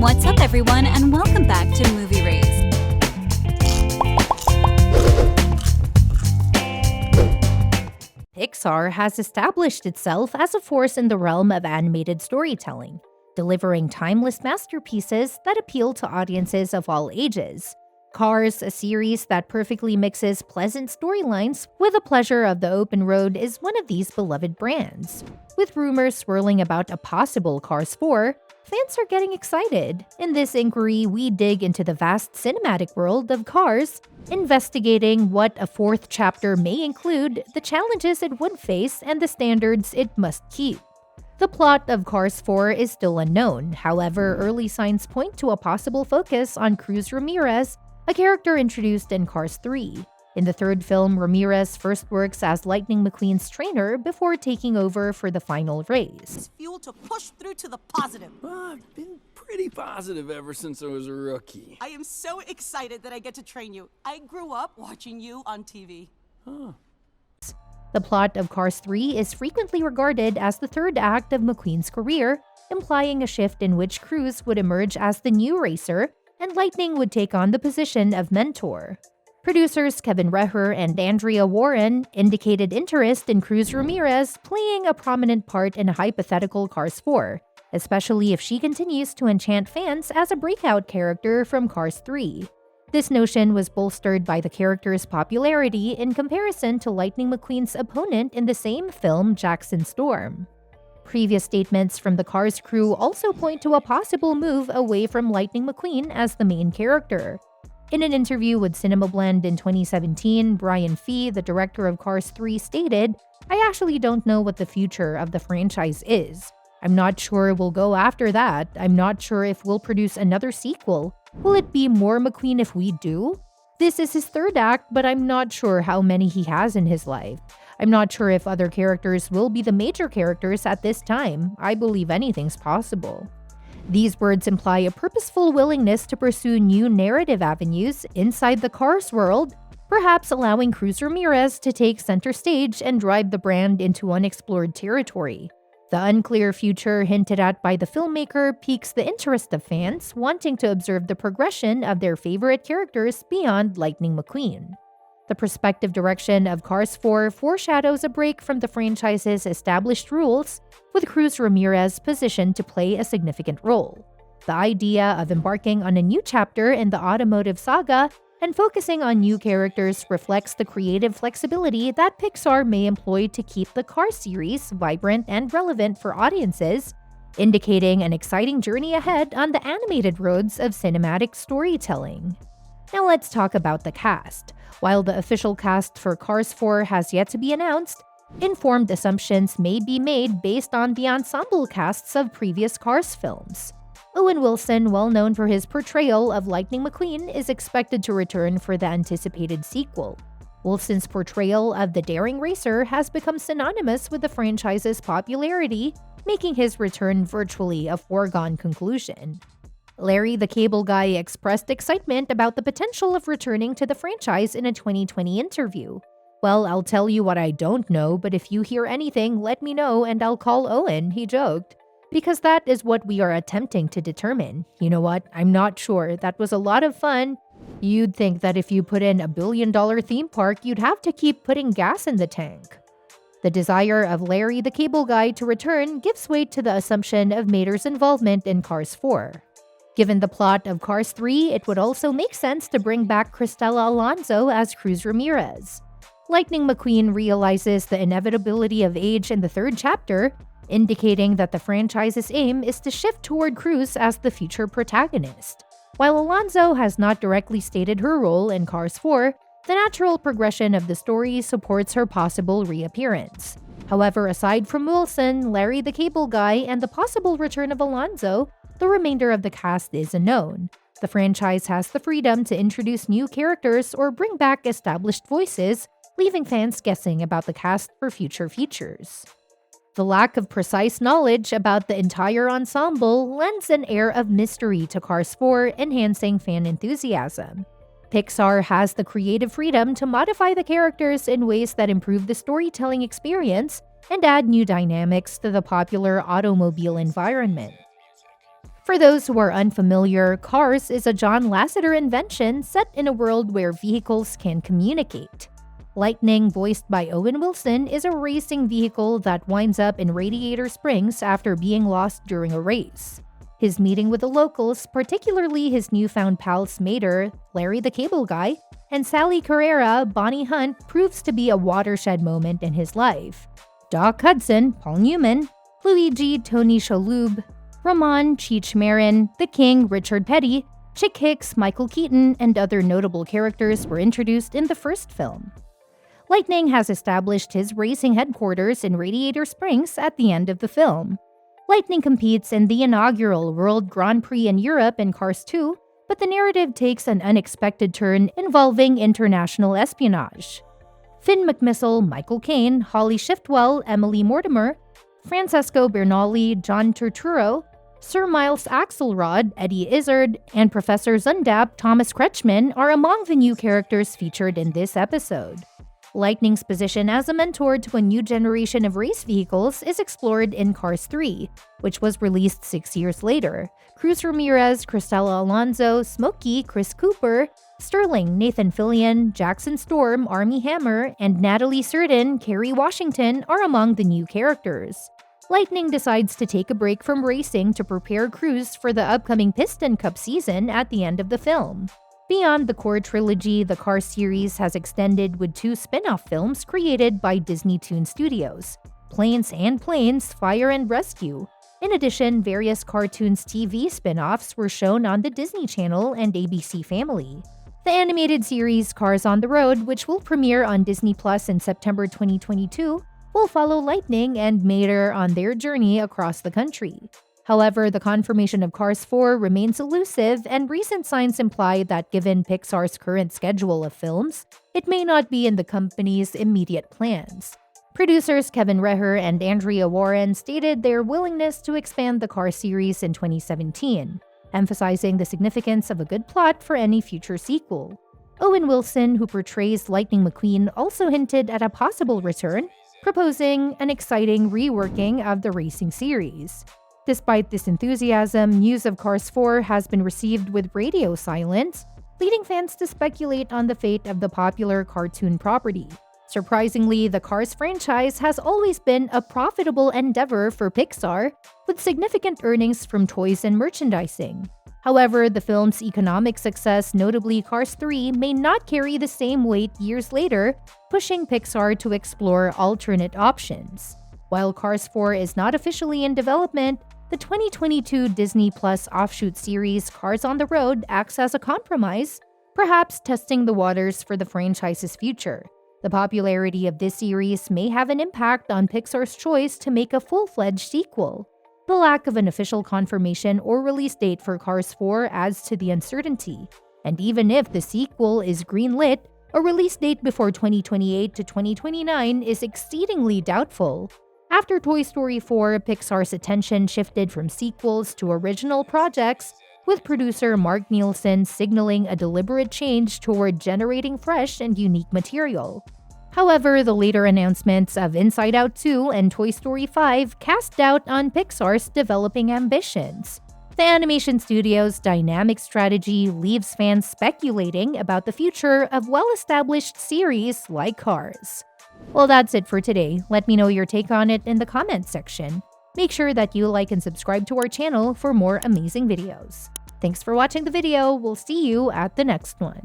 What's up, everyone, and welcome back to Movie Raised. Pixar has established itself as a force in the realm of animated storytelling, delivering timeless masterpieces that appeal to audiences of all ages. Cars, a series that perfectly mixes pleasant storylines with the pleasure of the open road, is one of these beloved brands. With rumors swirling about a possible Cars 4, fans are getting excited. In this inquiry, we dig into the vast cinematic world of Cars, investigating what a fourth chapter may include, the challenges it would face, and the standards it must keep. The plot of Cars 4 is still unknown. However, early signs point to a possible focus on Cruz Ramirez, a character introduced in Cars 3. In the third film, Ramirez first works as Lightning McQueen's trainer before taking over for the final race. It's fuel to push through to the positive. I've been pretty positive ever since I was a rookie. I am so excited that I get to train you. I grew up watching you on TV. The plot of Cars 3 is frequently regarded as the third act of McQueen's career, implying a shift in which Cruz would emerge as the new racer and Lightning would take on the position of mentor. Producers Kevin Reher and Andrea Warren indicated interest in Cruz Ramirez playing a prominent part in a hypothetical Cars 4, especially if she continues to enchant fans as a breakout character from Cars 3. This notion was bolstered by the character's popularity in comparison to Lightning McQueen's opponent in the same film, Jackson Storm. Previous statements from the Cars crew also point to a possible move away from Lightning McQueen as the main character. In an interview with Cinema Blend in 2017, Brian Fee, the director of Cars 3, stated, "I actually don't know what the future of the franchise is. I'm not sure we'll go after that. I'm not sure if we'll produce another sequel. Will it be more McQueen if we do? This is his third act, but I'm not sure how many he has in his life. I'm not sure if other characters will be the major characters at this time. I believe anything's possible." These words imply a purposeful willingness to pursue new narrative avenues inside the Cars world, perhaps allowing Cruz Ramirez to take center stage and drive the brand into unexplored territory. The unclear future hinted at by the filmmaker piques the interest of fans wanting to observe the progression of their favorite characters beyond Lightning McQueen. The prospective direction of Cars 4 foreshadows a break from the franchise's established rules, with Cruz Ramirez positioned to play a significant role. The idea of embarking on a new chapter in the automotive saga and focusing on new characters reflects the creative flexibility that Pixar may employ to keep the Cars series vibrant and relevant for audiences, indicating an exciting journey ahead on the animated roads of cinematic storytelling. Now let's talk about the cast. While the official cast for Cars 4 has yet to be announced, informed assumptions may be made based on the ensemble casts of previous Cars films. Owen Wilson, well known for his portrayal of Lightning McQueen, is expected to return for the anticipated sequel. Wilson's portrayal of the daring racer has become synonymous with the franchise's popularity, making his return virtually a foregone conclusion. Larry the Cable Guy expressed excitement about the potential of returning to the franchise in a 2020 interview. "Well, I'll tell you what I don't know, but if you hear anything, let me know and I'll call Owen," he joked. "Because that is what we are attempting to determine. You know what? I'm not sure. That was a lot of fun. You'd think that if you put in $1 billion theme park, you'd have to keep putting gas in the tank." The desire of Larry the Cable Guy to return gives weight to the assumption of Mater's involvement in Cars 4. Given the plot of Cars 3, it would also make sense to bring back Cristela Alonso as Cruz Ramirez. Lightning McQueen realizes the inevitability of age in the third chapter, indicating that the franchise's aim is to shift toward Cruz as the future protagonist. While Alonso has not directly stated her role in Cars 4, the natural progression of the story supports her possible reappearance. However, aside from Wilson, Larry the Cable Guy, and the possible return of Alonso, the remainder of the cast is unknown. The franchise has the freedom to introduce new characters or bring back established voices, leaving fans guessing about the cast for future features. The lack of precise knowledge about the entire ensemble lends an air of mystery to Cars 4, enhancing fan enthusiasm. Pixar has the creative freedom to modify the characters in ways that improve the storytelling experience and add new dynamics to the popular automobile environment. For those who are unfamiliar, Cars is a John Lasseter invention set in a world where vehicles can communicate. Lightning, voiced by Owen Wilson, is a racing vehicle that winds up in Radiator Springs after being lost during a race. His meeting with the locals, particularly his newfound pal Smader, Larry the Cable Guy, and Sally Carrera, Bonnie Hunt, proves to be a watershed moment in his life. Doc Hudson, Paul Newman, Luigi, Tony Shalhoub, Ramon, Cheech Marin, The King, Richard Petty, Chick Hicks, Michael Keaton, and other notable characters were introduced in the first film. Lightning has established his racing headquarters in Radiator Springs at the end of the film. Lightning competes in the inaugural World Grand Prix in Europe in Cars 2, but the narrative takes an unexpected turn involving international espionage. Finn McMissile, Michael Caine, Holly Shiftwell, Emily Mortimer, Francesco Bernali, John Turturro, Sir Miles Axelrod, Eddie Izzard, and Professor Zundap, Thomas Kretschmann are among the new characters featured in this episode. Lightning's position as a mentor to a new generation of race vehicles is explored in Cars 3, which was released 6 years later. Cruz Ramirez, Cristela Alonso, Smokey, Chris Cooper, Sterling, Nathan Fillion, Jackson Storm, Armie Hammer, and Natalie Surden, Kerry Washington are among the new characters. Lightning decides to take a break from racing to prepare Cruz for the upcoming Piston Cup season at the end of the film. Beyond the core trilogy, the Cars series has extended with 2 spin-off films created by Disney Toon Studios, Planes and Planes, Fire and Rescue. In addition, various cartoons TV spin-offs were shown on the Disney Channel and ABC Family. The animated series Cars on the Road, which will premiere on Disney Plus in September 2022, will follow Lightning and Mater on their journey across the country. However, the confirmation of Cars 4 remains elusive, and recent signs imply that given Pixar's current schedule of films, it may not be in the company's immediate plans. Producers Kevin Reher and Andrea Warren stated their willingness to expand the Cars series in 2017, emphasizing the significance of a good plot for any future sequel. Owen Wilson, who portrays Lightning McQueen, also hinted at a possible return, proposing an exciting reworking of the racing series. Despite this enthusiasm, news of Cars 4 has been received with radio silence, leading fans to speculate on the fate of the popular cartoon property. Surprisingly, the Cars franchise has always been a profitable endeavor for Pixar, with significant earnings from toys and merchandising. However, the film's economic success, notably Cars 3, may not carry the same weight years later, pushing Pixar to explore alternate options. While Cars 4 is not officially in development, the 2022 Disney Plus offshoot series Cars on the Road acts as a compromise, perhaps testing the waters for the franchise's future. The popularity of this series may have an impact on Pixar's choice to make a full-fledged sequel. The lack of an official confirmation or release date for Cars 4 adds to the uncertainty, and even if the sequel is greenlit, a release date before 2028 to 2029 is exceedingly doubtful. After Toy Story 4, Pixar's attention shifted from sequels to original projects, with producer Mark Nielsen signaling a deliberate change toward generating fresh and unique material. However, the later announcements of Inside Out 2 and Toy Story 5 cast doubt on Pixar's developing ambitions. The animation studio's dynamic strategy leaves fans speculating about the future of well-established series like Cars. Well, that's it for today. Let me know your take on it in the comments section. Make sure that you like and subscribe to our channel for more amazing videos. Thanks for watching the video. We'll see you at the next one.